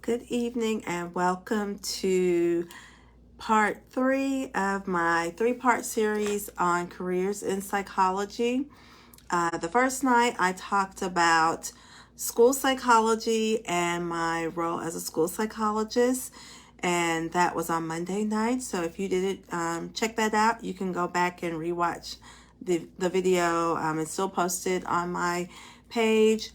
Good evening and welcome to part 3 of my 3-part series on careers in psychology. The first night I talked about school psychology and my role as a school psychologist, and that was on Monday night. So if you didn't check that out, you can go back and rewatch the video. It's still posted on my page.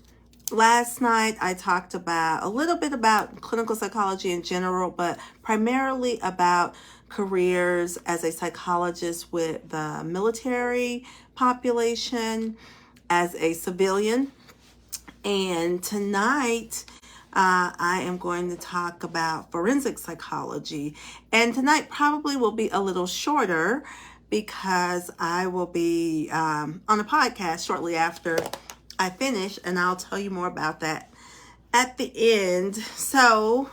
Last night I talked about a little bit about clinical psychology in general, but primarily about careers as a psychologist with the military population, as a civilian. And tonight I am going to talk about forensic psychology. And tonight probably will be a little shorter because I will be on a podcast shortly after I finish, and I'll tell you more about that at the end. So,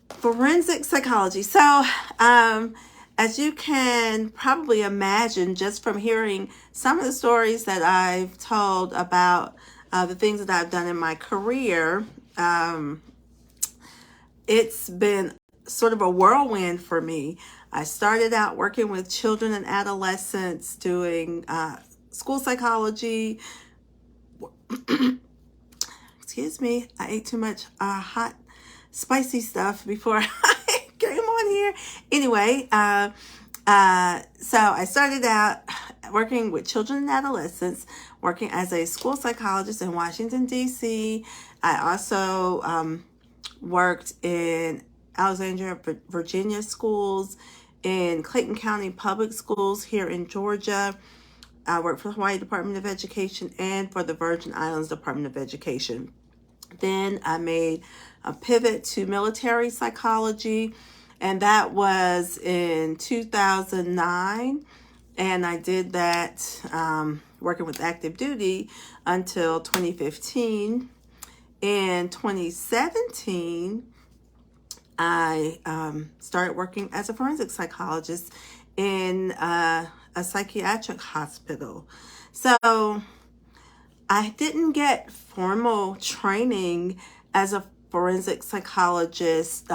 forensic psychology. So, as you can probably imagine, just from hearing some of the stories that I've told about the things that I've done in my career, it's been sort of a whirlwind for me. I started out working with children and adolescents doing school psychology. Excuse me, I ate too much hot, spicy stuff before I came on here. Anyway, so I started out working with children and adolescents, working as a school psychologist in Washington, D.C. I also worked in Alexandria, Virginia schools, in Clayton County Public Schools here in Georgia. I worked for the Hawaii Department of Education and for the Virgin Islands Department of Education. Then I made a pivot to military psychology, and that was in 2009. And I did that working with active duty until 2015. In 2017, I started working as a forensic psychologist in a psychiatric hospital. So I didn't get formal training as a forensic psychologist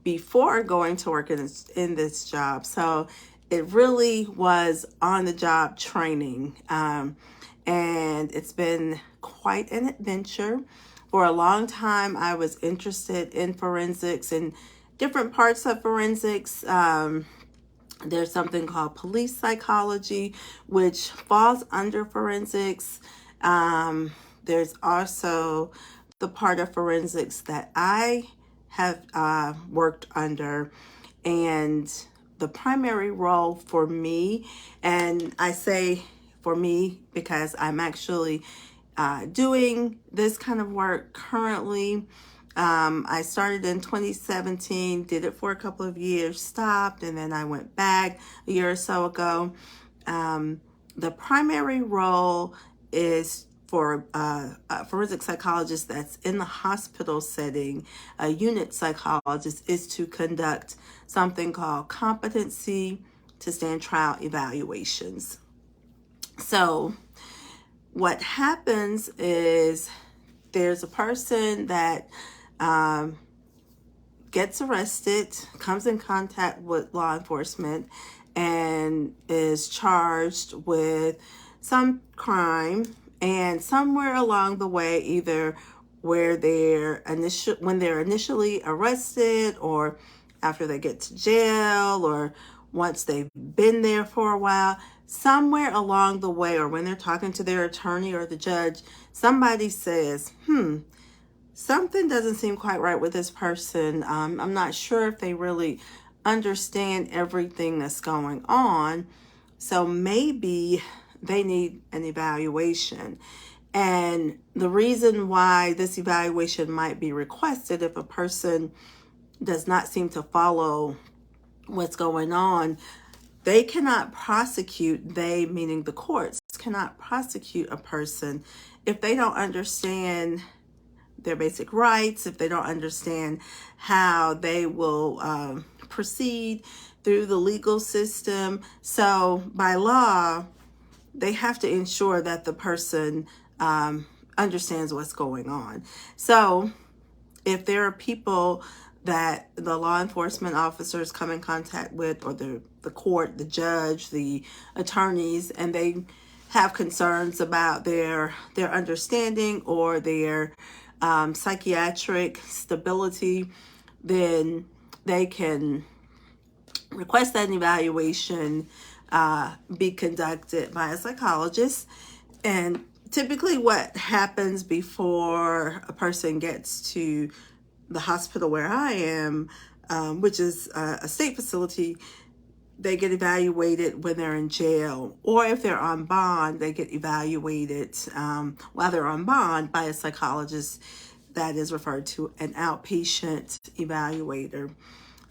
before going to work in this job. So it really was on-the-job training. And it's been quite an adventure. For a long time, I was interested in forensics and different parts of forensics. There's something called police psychology, which falls under forensics. There's also the part of forensics that I have worked under, and the primary role for me, and I say for me because I'm actually doing this kind of work currently. I started in 2017, did it for a couple of years, stopped, and then I went back a year or so ago. The primary role is for a forensic psychologist that's in the hospital setting. A unit psychologist is to conduct something called competency to stand trial evaluations. So what happens is there's a person that gets arrested, comes in contact with law enforcement, and is charged with some crime. And somewhere along the way, either when they're initially arrested, or after they get to jail, or once they've been there for a while, somewhere along the way, or when they're talking to their attorney or the judge, somebody says, something doesn't seem quite right with this person. I'm not sure if they really understand everything that's going on. So maybe they need an evaluation. And the reason why this evaluation might be requested, if a person does not seem to follow what's going on, they cannot prosecute, they meaning the courts, cannot prosecute a person if they don't understand their basic rights, if they don't understand how they will proceed through the legal system. So by law, they have to ensure that the person understands what's going on. So if there are people that the law enforcement officers come in contact with, or the court, the judge, the attorneys, and they have concerns about their understanding or their psychiatric stability, then they can request that an evaluation be conducted by a psychologist. And typically what happens before a person gets to the hospital where I am, which is a state facility, they get evaluated when they're in jail, or if they're on bond, they get evaluated while they're on bond by a psychologist that is referred to an outpatient evaluator.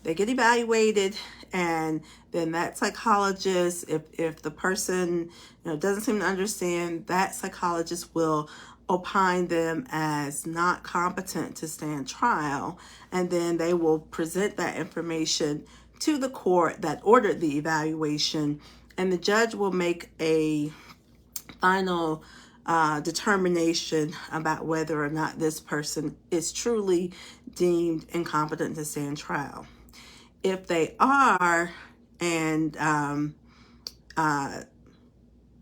They get evaluated, and then that psychologist, if the person doesn't seem to understand, that psychologist will opine them as not competent to stand trial, and then they will present that information to the court that ordered the evaluation, and the judge will make a final determination about whether or not this person is truly deemed incompetent to stand trial. If they are, and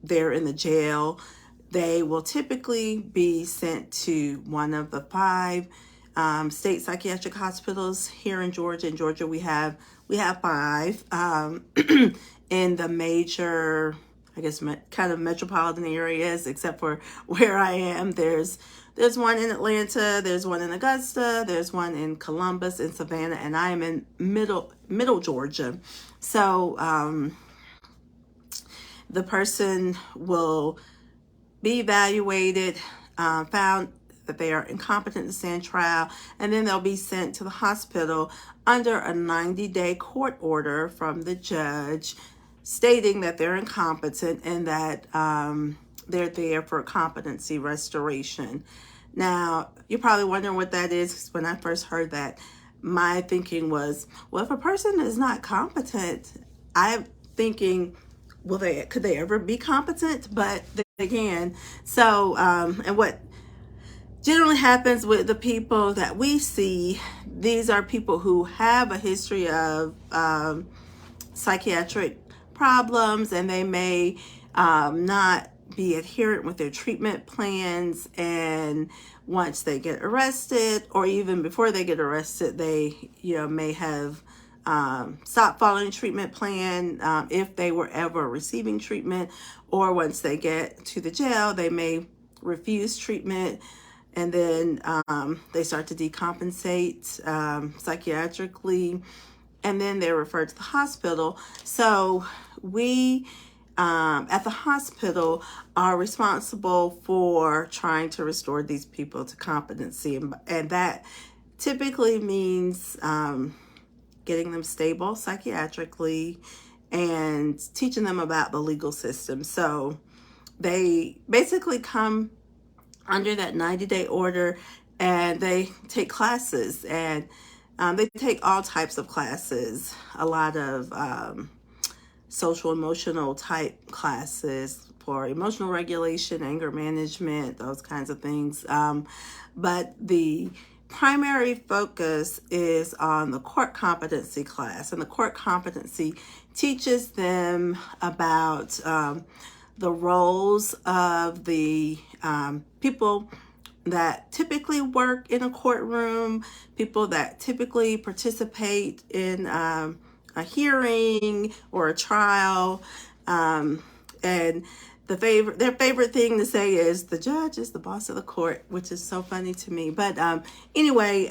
they're in the jail, they will typically be sent to one of the 5 state psychiatric hospitals here in Georgia. In Georgia, we have 5 in the major, I guess, kind of metropolitan areas, except for where I am. There's one in Atlanta, there's one in Augusta, there's one in Columbus, in Savannah, and I am in middle Georgia. So the person will be evaluated, found that they are incompetent to stand trial, and then they'll be sent to the hospital under a 90-day court order from the judge stating that they're incompetent and that they're there for competency restoration. Now, you're probably wondering what that is, because when I first heard that, my thinking was, well, if a person is not competent, I'm thinking, could they ever be competent? But again, so, and what generally happens with the people that we see, these are people who have a history of psychiatric problems, and they may not be adherent with their treatment plans, and once they get arrested, or even before they get arrested, they may have stopped following treatment plan if they were ever receiving treatment, or once they get to the jail, they may refuse treatment, and then they start to decompensate psychiatrically, and then they're referred to the hospital. So we at the hospital are responsible for trying to restore these people to competency, and that typically means getting them stable psychiatrically and teaching them about the legal system. So they basically come under that 90-day order, and they take classes, and they take all types of classes, a lot of social emotional type classes for emotional regulation, anger management, those kinds of things. But the primary focus is on the court competency class, and the court competency teaches them about the roles of the people that typically work in a courtroom, people that typically participate in a hearing or a trial, and their favorite thing to say is the judge is the boss of the court, which is so funny to me. But anyway,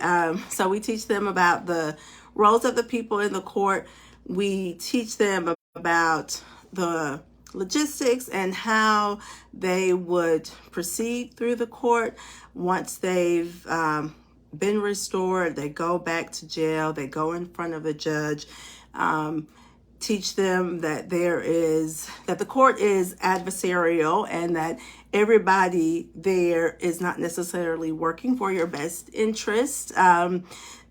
so we teach them about the roles of the people in the court. We teach them about the logistics and how they would proceed through the court once they've been restored. They go back to jail, they go in front of a judge. Teach them that that the court is adversarial, and that everybody there is not necessarily working for your best interest.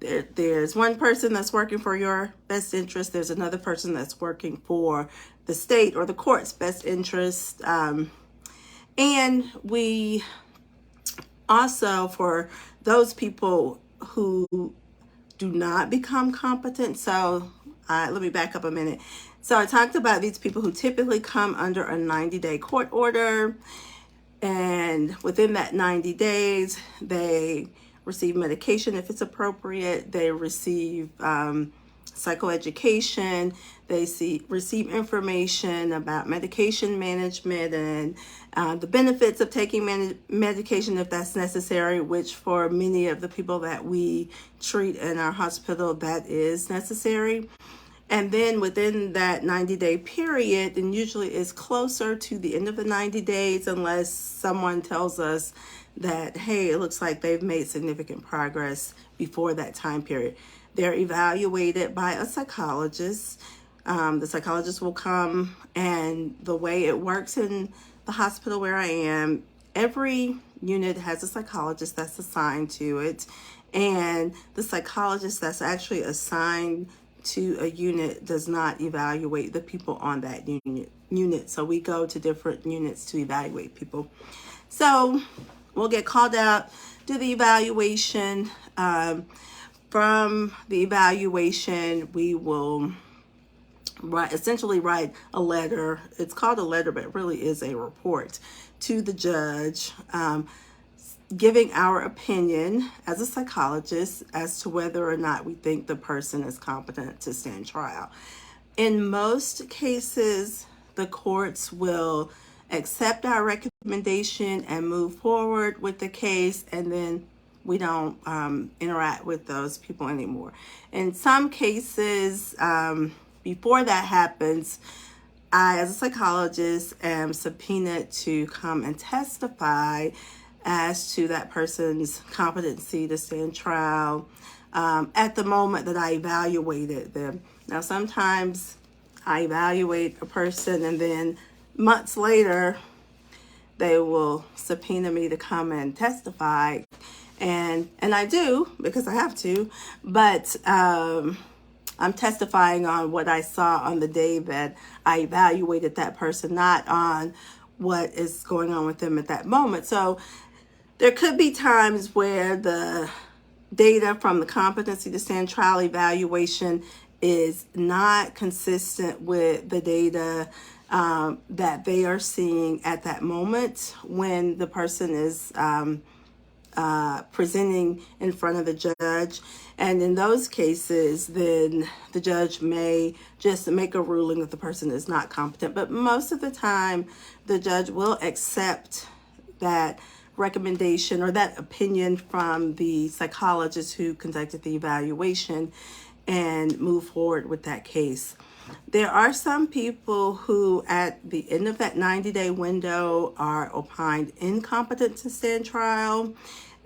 There's one person that's working for your best interest. There's another person that's working for the state or the court's best interest. And we also, for those people who do not become competent. So let me back up a minute. So I talked about these people who typically come under a 90-day court order, and within that 90 days, they receive medication if it's appropriate. They receive psychoeducation. They receive information about medication management and the benefits of taking medication if that's necessary, which for many of the people that we treat in our hospital, that is necessary. And then within that 90-day period, and usually it's closer to the end of the 90 days, unless someone tells us that, hey, it looks like they've made significant progress before that time period. They're evaluated by a psychologist. The psychologist will come, and the way it works in the hospital where I am, every unit has a psychologist that's assigned to it. And the psychologist that's actually assigned to a unit does not evaluate the people on that unit. So we go to different units to evaluate people. So we'll get called out, do the evaluation. From the evaluation, we will essentially write a letter. It's called a letter, but it really is a report to the judge, giving our opinion as a psychologist as to whether or not we think the person is competent to stand trial. In most cases, the courts will accept our recommendation and move forward with the case, and then we don't interact with those people anymore. In some cases, before that happens, I, as a psychologist, am subpoenaed to come and testify as to that person's competency to stand trial at the moment that I evaluated them. Now, sometimes I evaluate a person and then months later, they will subpoena me to come and testify. And I do, because I have to, but I'm testifying on what I saw on the day that I evaluated that person, not on what is going on with them at that moment. So there could be times where the data from the competency to stand trial evaluation is not consistent with the data that they are seeing at that moment when the person is presenting in front of the judge. And in those cases, then the judge may just make a ruling that the person is not competent. But most of the time, the judge will accept that recommendation or that opinion from the psychologist who conducted the evaluation and move forward with that case. There are some people who at the end of that 90-day window are opined incompetent to stand trial.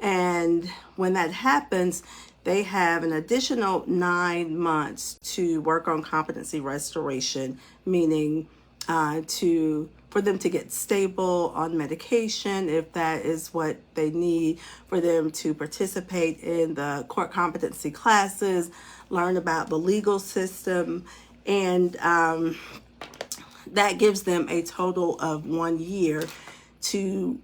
And when that happens, they have an additional 9 months to work on competency restoration, meaning for them to get stable on medication, if that is what they need, for them to participate in the court competency classes, learn about the legal system, and that gives them a total of 1 year to,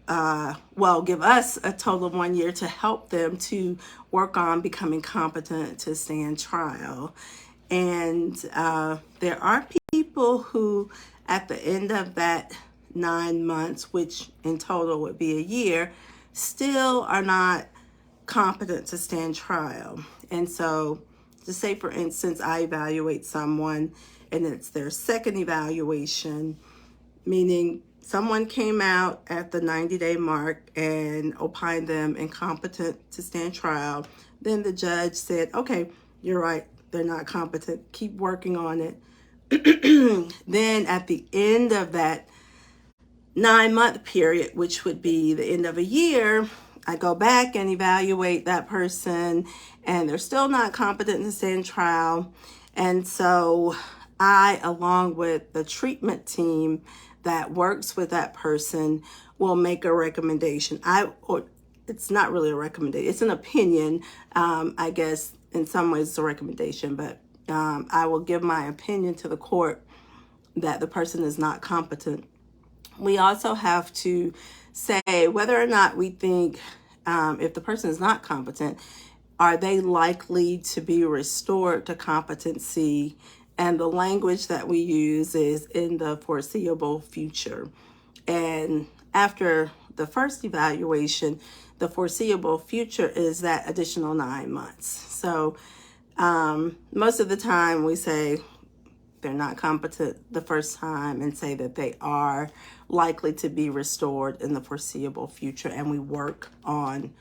give us a total of 1 year to help them to work on becoming competent to stand trial. And there are people who, at the end of that 9 months, which in total would be a year, still are not competent to stand trial. And so, to say, for instance, I evaluate someone and it's their second evaluation, meaning someone came out at the 90-day mark and opined them incompetent to stand trial. Then the judge said, okay, you're right, they're not competent, keep working on it. Then at the end of that 9-month period, which would be the end of a year, I go back and evaluate that person and they're still not competent to stand trial. And so I, along with the treatment team that works with that person, will make a recommendation. It's not really a recommendation, it's an opinion. I guess in some ways it's a recommendation, but I will give my opinion to the court that the person is not competent. We also have to say whether or not we think if the person is not competent, are they likely to be restored to competency? And the language that we use is in the foreseeable future. And after the first evaluation, the foreseeable future is that additional 9 months. So most of the time we say they're not competent the first time and say that they are likely to be restored in the foreseeable future, and we work on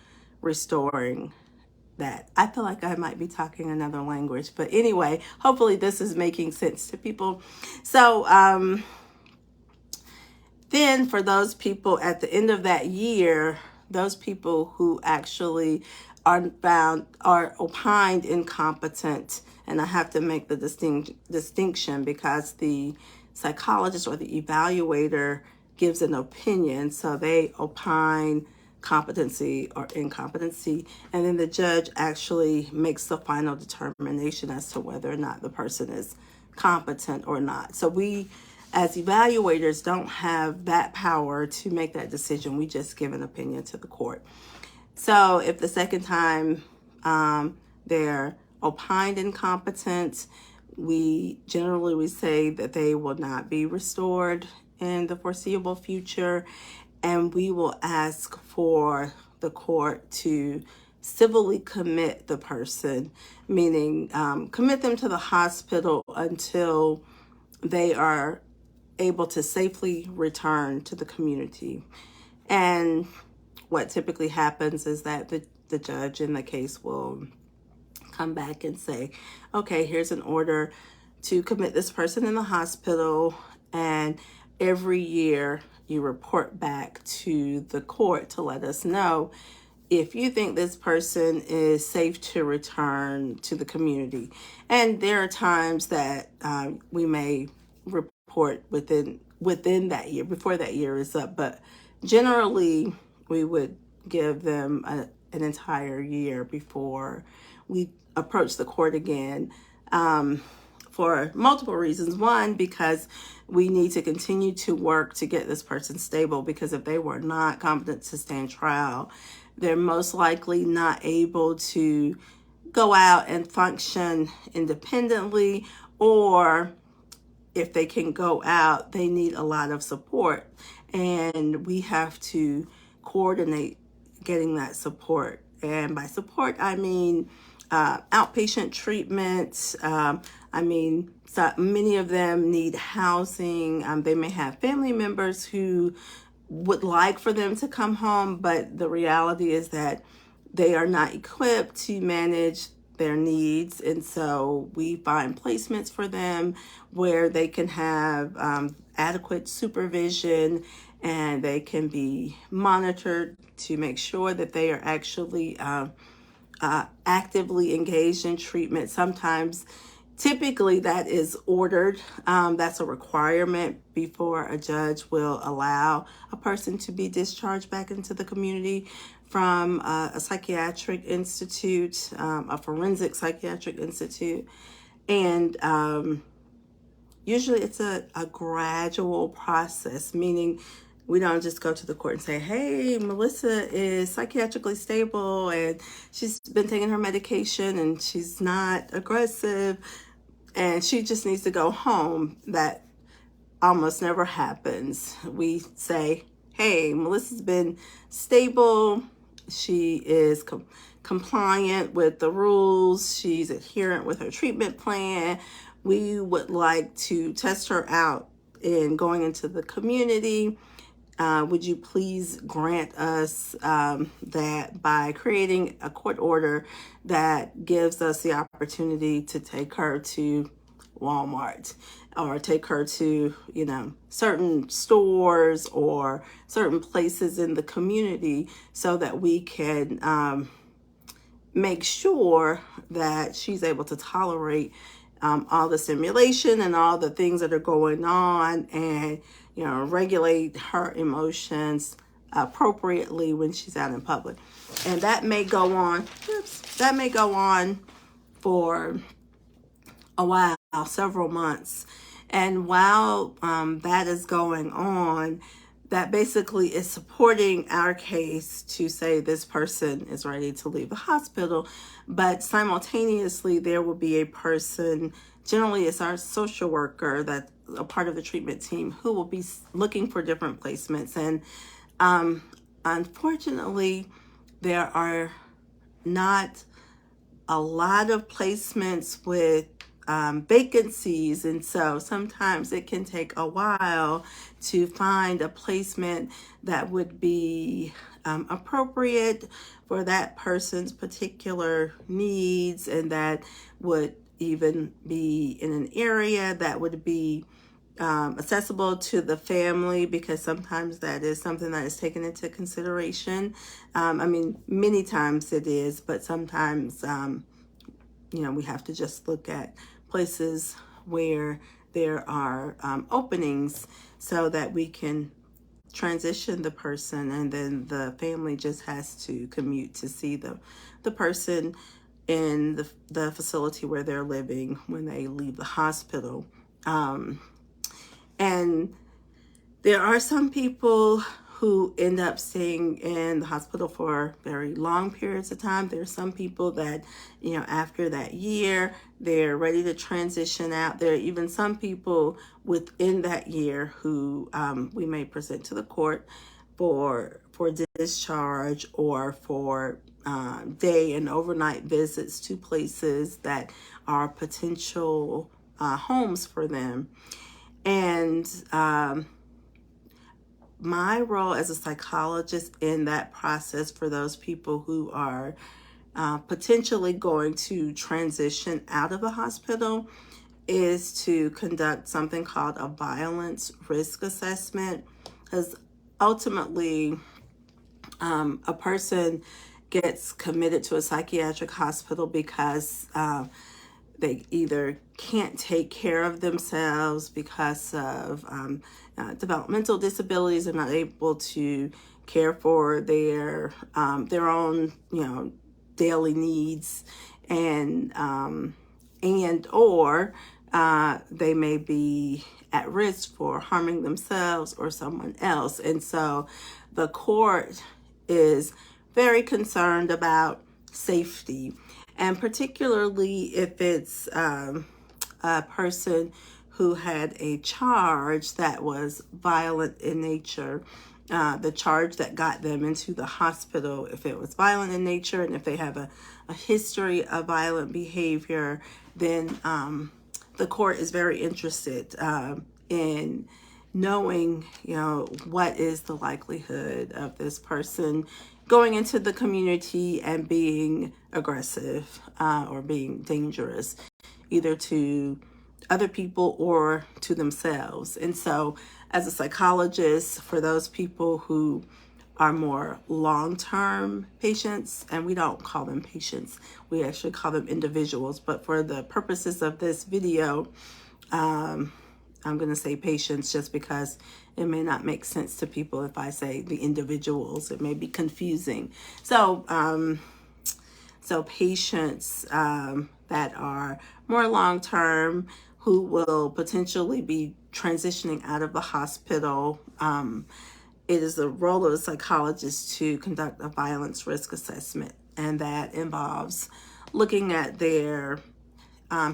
restoring that. I feel like I might be talking another language, but anyway, hopefully this is making sense to people. So then for those people at the end of that year, those people who actually are opined incompetent, and I have to make the distinction because the psychologist or the evaluator gives an opinion, so they opine competency or incompetency, and then the judge actually makes the final determination as to whether or not the person is competent or not. So we as evaluators don't have that power to make that decision. We just give an opinion to the court. So if the second time they're opined incompetent, we say that they will not be restored in the foreseeable future, and we will ask for the court to civilly commit the person, meaning commit them to the hospital until they are able to safely return to the community. And what typically happens is that the judge in the case will come back and say, okay, here's an order to commit this person in the hospital, and every year you report back to the court to let us know if you think this person is safe to return to the community. And there are times that we may report within that year, before that year is up, but generally we would give them an entire year before we approach the court again, for multiple reasons. One, because we need to continue to work to get this person stable, because if they were not competent to stand trial, they're most likely not able to go out and function independently, or if they can go out, they need a lot of support, and we have to coordinate getting that support. And by support, I mean outpatient treatment. So many of them need housing. They may have family members who would like for them to come home, but the reality is that they are not equipped to manage their needs. And so we find placements for them where they can have adequate supervision, and they can be monitored to make sure that they are actually actively engaged in treatment. Sometimes, typically that is ordered. That's a requirement before a judge will allow a person to be discharged back into the community from a psychiatric institute, a forensic psychiatric institute. And usually it's a gradual process, meaning we don't just go to the court and say, hey, Melissa is psychiatrically stable and she's been taking her medication and she's not aggressive and she just needs to go home. That almost never happens. We say, hey, Melissa's been stable. She is compliant with the rules. She's adherent with her treatment plan. We would like to test her out in going into the community. Would you please grant us that by creating a court order that gives us the opportunity to take her to Walmart or take her to, certain stores or certain places in the community so that we can make sure that she's able to tolerate all the stimulation and all the things that are going on, and regulate her emotions appropriately when she's out in public. And that may go on for a while, several months. And while that is going on, that basically is supporting our case to say this person is ready to leave the hospital. But simultaneously, there will be a person, generally it's our social worker that's a part of the treatment team, who will be looking for different placements. And unfortunately, there are not a lot of placements with vacancies, and so sometimes it can take a while to find a placement that would be appropriate for that person's particular needs, and that would even be in an area that would be accessible to the family, because sometimes that is something that is taken into consideration. I mean, many times it is, but sometimes, we have to just look at places where there are openings so that we can transition the person, and then the family just has to commute to see the person in the facility where they're living when they leave the hospital. And there are some people who end up staying in the hospital for very long periods of time. There are some people that, after that year, they're ready to transition out. There are even some people within that year who we may present to the court for discharge, or for day and overnight visits to places that are potential homes for them. And my role as a psychologist in that process for those people who are potentially going to transition out of the hospital is to conduct something called a violence risk assessment. Because ultimately, a person gets committed to a psychiatric hospital because they either can't take care of themselves because of developmental disabilities, and not able to care for their own daily needs, and or they may be at risk for harming themselves or someone else. And so the court is very concerned about safety, and particularly if it's a person who had a charge that was violent in nature, the charge that got them into the hospital, if it was violent in nature, and if they have a history of violent behavior, then the court is very interested in knowing, what is the likelihood of this person going into the community and being aggressive or being dangerous, either to other people or to themselves. And so as a psychologist, for those people who are more long-term patients, and we don't call them patients, we actually call them individuals, but for the purposes of this video, I'm going to say patients just because it may not make sense to people if I say the individuals. It may be confusing. So patients that are more long-term, who will potentially be transitioning out of the hospital, it is the role of a psychologist to conduct a violence risk assessment. And that involves looking at their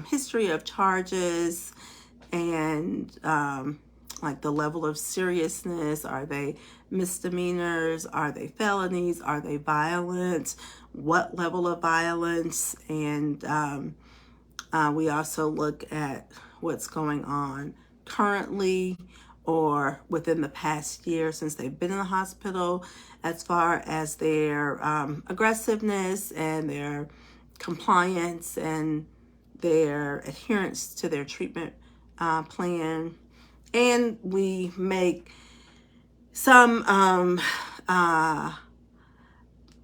history of charges, and like the level of seriousness. Are they misdemeanors? Are they felonies? Are they violent? What level of violence? And we also look at what's going on currently or within the past year since they've been in the hospital, as far as their aggressiveness and their compliance and their adherence to their treatment plan. And we make some, I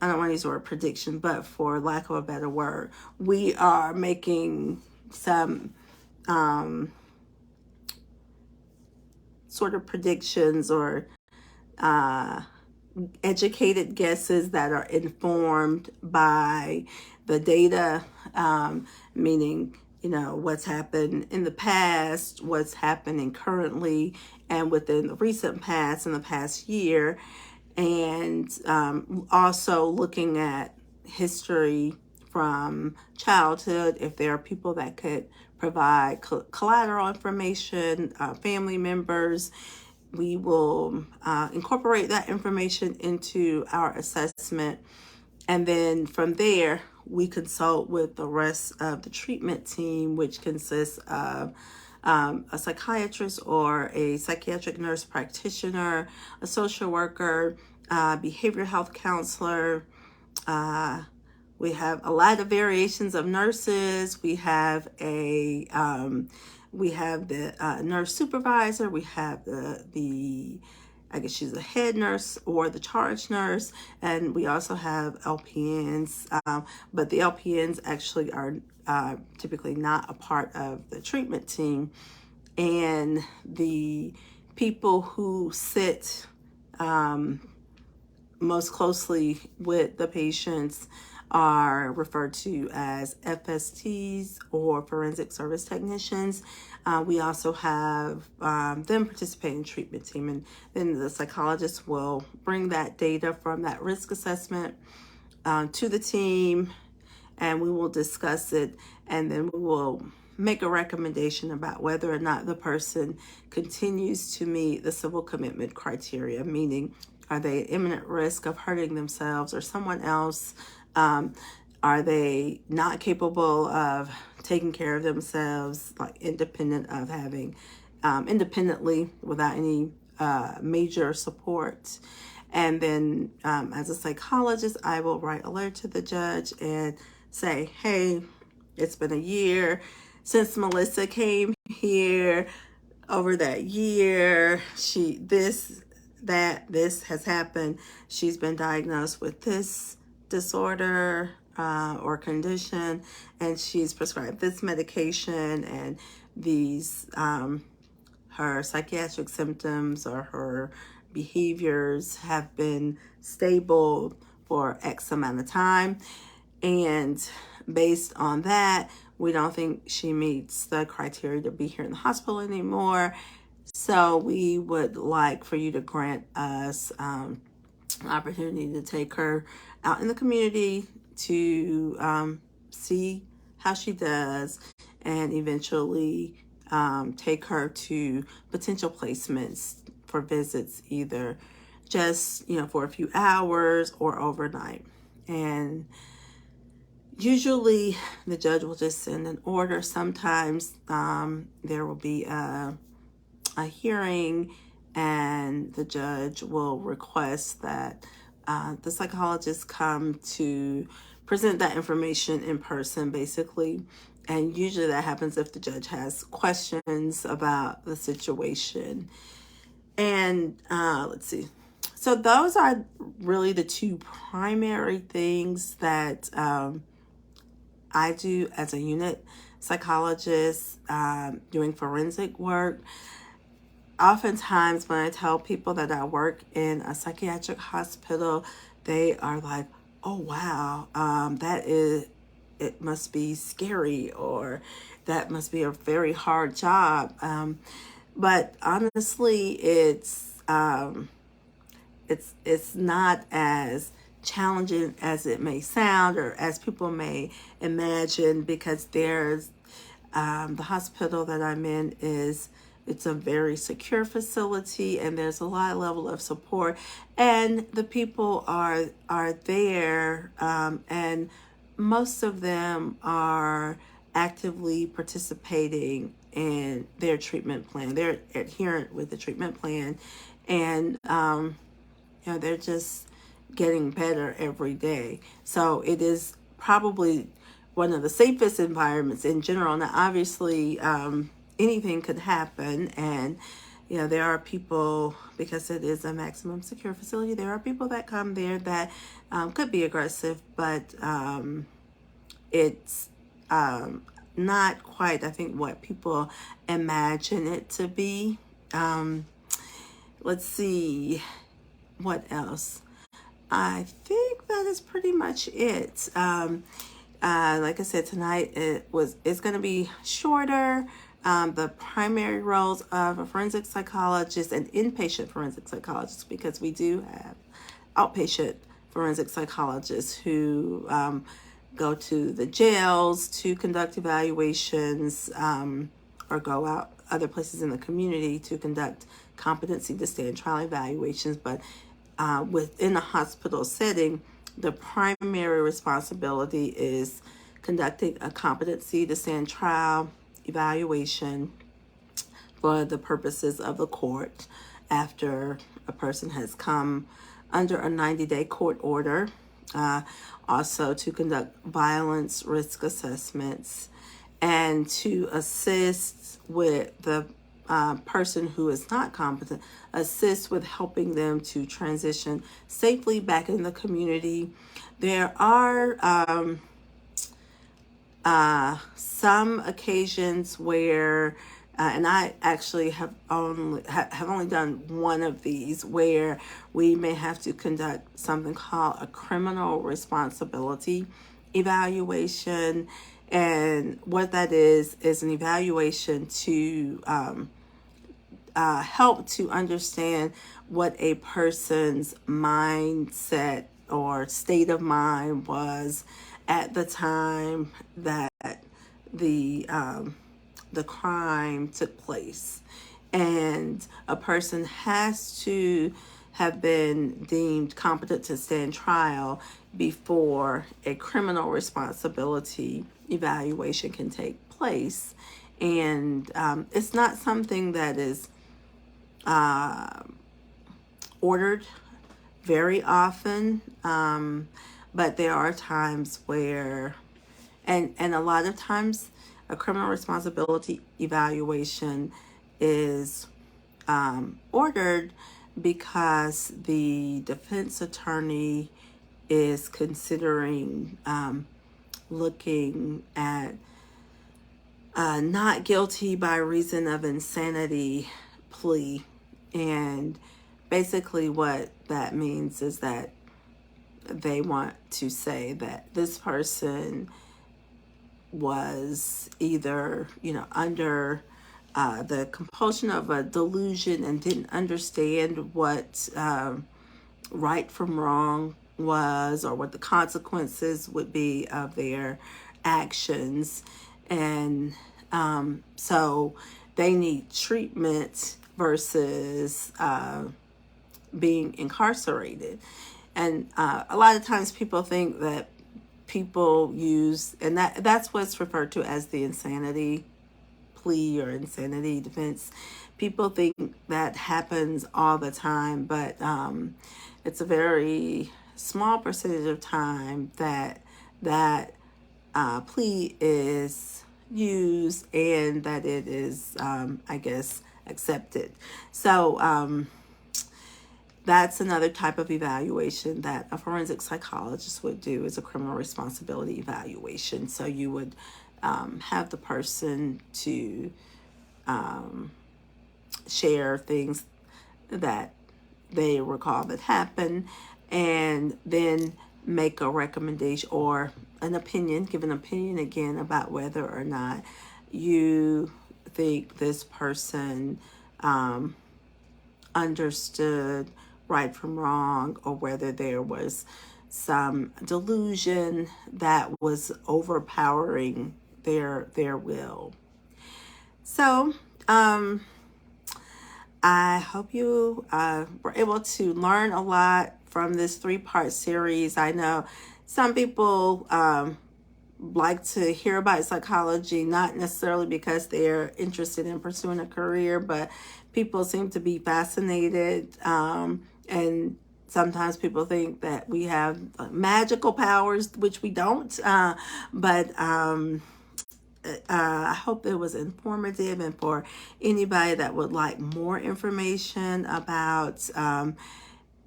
don't want to use the word prediction, but for lack of a better word, we are making some sort of predictions or educated guesses that are informed by the data, meaning, what's happened in the past, what's happening currently, and within the recent past, in the past year, and also looking at history from childhood, if there are people that could provide collateral information, family members. We will incorporate that information into our assessment. And then from there, we consult with the rest of the treatment team, which consists of a psychiatrist or a psychiatric nurse practitioner, a social worker, behavioral health counselor. We have a lot of variations of nurses. We have the nurse supervisor. We have the I guess she's a head nurse or the charge nurse, and we also have LPNs. But the LPNs actually are typically not a part of the treatment team, and the people who sit most closely with the patients are referred to as FSTs or forensic service technicians. We also have them participate in treatment team, and then the psychologist will bring that data from that risk assessment to the team, and we will discuss it, and then we will make a recommendation about whether or not the person continues to meet the civil commitment criteria, meaning are they at imminent risk of hurting themselves or someone else? Are they not capable of taking care of themselves, like independently without any major support? And then as a psychologist, I will write a letter to the judge and say, hey, it's been a year since Melissa came here. Over that year, this has happened. She's been diagnosed with this disorder or condition, and she's prescribed this medication, and these her psychiatric symptoms or her behaviors have been stable for X amount of time, and based on that, we don't think she meets the criteria to be here in the hospital anymore. So we would like for you to grant us an opportunity to take her out in the community to see how she does, and eventually take her to potential placements for visits, either just for a few hours or overnight. And usually the judge will just send an order. Sometimes there will be a hearing, and the judge will request that the psychologist come to present that information in person, basically. And usually that happens if the judge has questions about the situation. And let's see. So those are really the two primary things that I do as a unit psychologist doing forensic work. Oftentimes when I tell people that I work in a psychiatric hospital, they are like, oh wow, it must be scary, or that must be a very hard job. But honestly, it's not as challenging as it may sound, or as people may imagine, because there's the hospital that I'm in it's a very secure facility, and there's a high level of support, and the people are there, and most of them are actively participating in their treatment plan. They're adherent with the treatment plan, and they're just getting better every day. So it is probably one of the safest environments in general. Now, obviously, anything could happen, and there are people, because it is a maximum secure facility, there are people that come there that could be aggressive, but it's not quite, I think, what people imagine it to be. Let's see, what else? I think that is pretty much it. Like I said, tonight it's going to be shorter. The primary roles of a forensic psychologist and inpatient forensic psychologist, because we do have outpatient forensic psychologists who go to the jails to conduct evaluations, or go out other places in the community to conduct competency to stand trial evaluations. But within a hospital setting, the primary responsibility is conducting a competency to stand trial evaluation for the purposes of the court after a person has come under a 90-day court order. Also to conduct violence risk assessments and to assist with the person who is not competent, assist with helping them to transition safely back in the community. There are some occasions where, and I actually have only done one of these, where we may have to conduct something called a criminal responsibility evaluation. And what that is an evaluation to help to understand what a person's mindset or state of mind was at the time that the crime took place. And a person has to have been deemed competent to stand trial before a criminal responsibility evaluation can take place. And it's not something that is ordered very often, but there are times where, and a lot of times, a criminal responsibility evaluation is ordered because the defense attorney is considering looking at not guilty by reason of insanity plea. And basically what that means is that they want to say that this person was either, under the compulsion of a delusion and didn't understand what right from wrong was, or what the consequences would be of their actions. And so they need treatment versus being incarcerated. And a lot of times people think that people use, and that's what's referred to as the insanity plea or insanity defense. People think that happens all the time, but it's a very small percentage of time that plea is used and that it is, I guess, accepted. So that's another type of evaluation that a forensic psychologist would do, is a criminal responsibility evaluation. So you would have the person to share things that they recall that happened, and then make a recommendation or an opinion, give an opinion again about whether or not you think this person understood right from wrong, or whether there was some delusion that was overpowering their will. So I hope you were able to learn a lot from this 3-part series. I know some people like to hear about psychology, not necessarily because they're interested in pursuing a career, but people seem to be fascinated. And sometimes people think that we have magical powers, which we don't. But I hope it was informative, and for anybody that would like more information about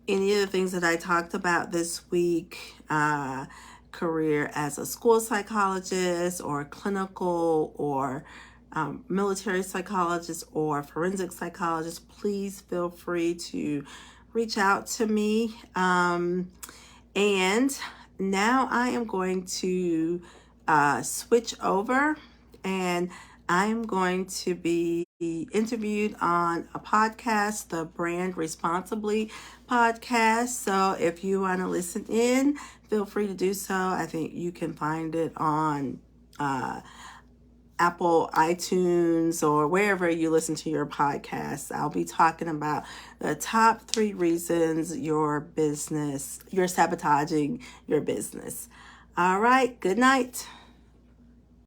any of the things that I talked about this week, career as a school psychologist or clinical or military psychologist or forensic psychologist, please feel free to reach out to me. And now I am going to switch over, and I'm going to be interviewed on a podcast, the Brand Responsibly podcast. So if you want to listen in, feel free to do so. I think you can find it on Apple, iTunes, or wherever you listen to your podcasts. I'll be talking about the top 3 reasons you're sabotaging your business. All right, good night.